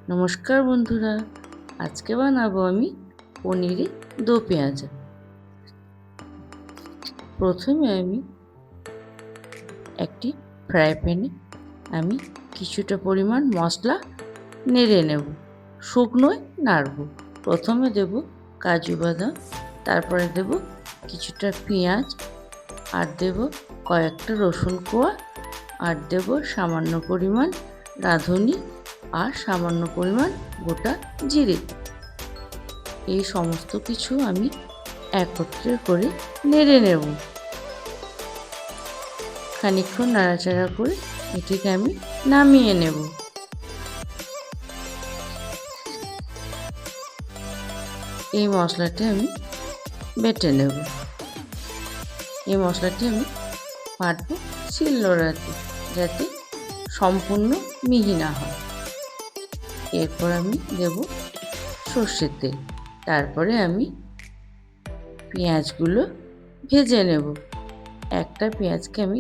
নমস্কার বন্ধুরা, আজকে বানাবো আমি পনিরের দো পেঁয়াজা। প্রথমে আমি একটি ফ্রাই প্যানে আমি কিছুটা পরিমাণ মশলা নেড়ে নেব, শুকনোয় নাড়ব। প্রথমে দেব কাজু বাদাম, তারপরে দেব কিছুটা পেঁয়াজ, আর দেব কয়েকটা রসুন কোয়া, আর দেব সামান্য পরিমাণ রাঁধুনি, আর সামান্য পরিমাণ গোটা জিরে। এই সমস্ত কিছু আমি একত্রে করে নেড়ে নেব। খানিকক্ষণ নাড়াচাড়া করে এটিকে আমি নামিয়ে নেব। এই মশলাটি আমি বেটে নেব। এই মশলাটি আমি বাটবো শিলনোড়াতে, যাতে সম্পূর্ণ মিহি না হয়। এরপর আমি দেব সর্ষের তেল। তারপরে আমি পেঁয়াজগুলো ভেজে নেব। একটা পেঁয়াজকে আমি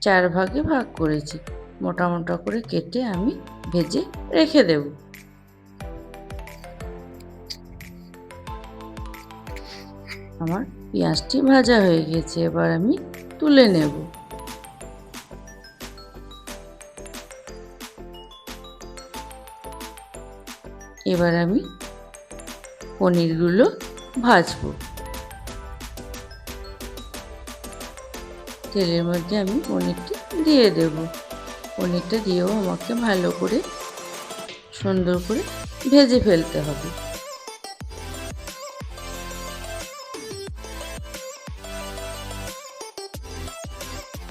4 ভাগে ভাগ করেছি, মোটা মোটা করে কেটে আমি ভেজে রেখে দেব। আমার পেঁয়াজটি ভাজা হয়ে গেছে, এবার আমি তুলে নেব। এবার আমি পনিরগুলো ভাজবো। তেলের মধ্যে আমি পনিরটি দিয়ে দেব। পনিরটা দিয়েও আমাকে ভালো করে সুন্দর করে ভেজে ফেলতে হবে।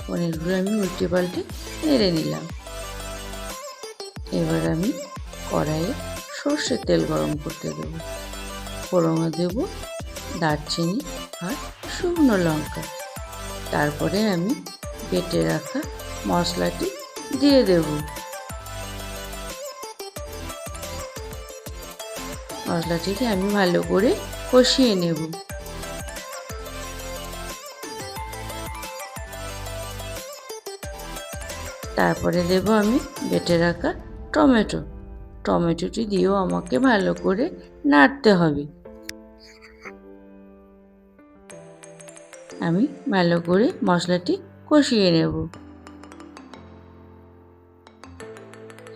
পনিরগুলো আমি উল্টে পাল্টে নেড়ে নিলাম। এবার আমি কড়াইয়ে সর্ষের তেল গরম করতে দেব। ফোড়নে দেব দারচিনি আর শুকনো লঙ্কা। তারপরে আমি বেটে রাখা মশলাটি দিয়ে দেব। মশলাটিকে আমি ভালো করে কষিয়ে নেব। তারপরে দেব আমি বেটে রাখা টমেটো। টমেটোটি দিয়েও আমাকে ভালো করে নাড়তে হবে। আমি ভালো করে মশলাটি কষিয়ে নেব।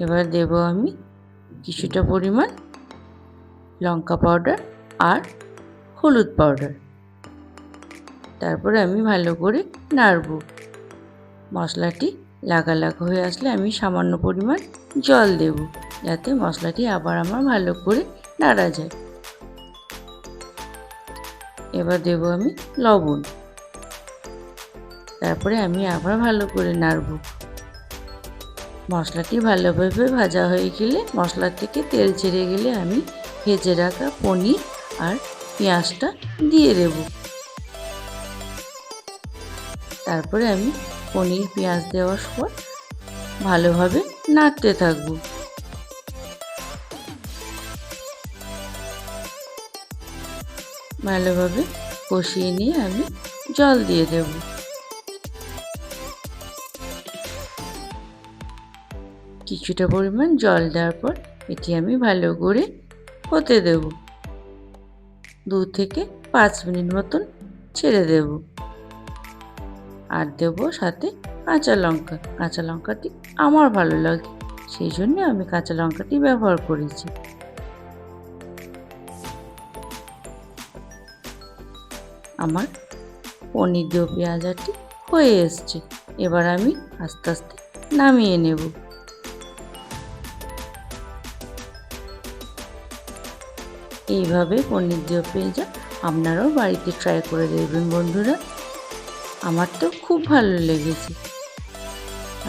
এবার দেব আমি কিছুটা পরিমাণ লঙ্কা পাউডার আর হলুদ পাউডার। তারপরে আমি ভালো করে নাড়ব। মশলাটি লাগা লাগা হয়ে আসলে আমি সামান্য পরিমাণ জল দেব, যাতে মশলাটি আবার আমার ভালো করে নাড়া যায়। এবার দেব আমি লবণ। তারপরে আমি আবার ভালো করে নাড়ব। মশলাটি ভালোভাবে ভাজা হয়ে গেলে, মশলা থেকে তেল ছেড়ে গেলে আমি ভেজে রাখা পনির আর পেঁয়াজটা দিয়ে দেব। তারপরে আমি পনির পেঁয়াজ দেওয়ার পর ভালোভাবে নাড়তে থাকব। ভালোভাবে কষিয়ে নিয়ে আমি জল দিয়ে দেব। কিছুটা পরিমাণ জল দেওয়ার পর এটি আমি ভালো করে হতে দেব। 2 থেকে 5 মিনিট মতন ছেড়ে দেব। আর দেব সাথে কাঁচা লঙ্কা। কাঁচা লঙ্কাটি আমার ভালো লাগে, সেই জন্য আমি কাঁচা লঙ্কাটি ব্যবহার করেছি। আমার পনির দো পেঁয়াজাটি হয়ে এসছে। এবার আমি আস্তে আস্তে নামিয়ে নেব। এইভাবে পনির দো পেঁয়াজা আপনারাও বাড়িতে ট্রাই করে দেখবেন বন্ধুরা। আমার তো খুব ভালো লেগেছে।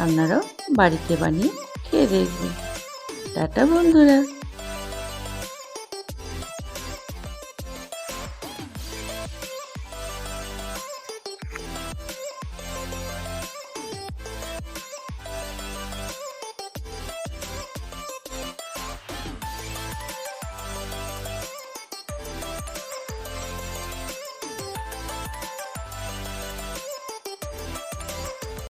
আপনারাও বাড়িতে বানিয়ে খেয়ে দেখবেন। টাটা বন্ধুরা।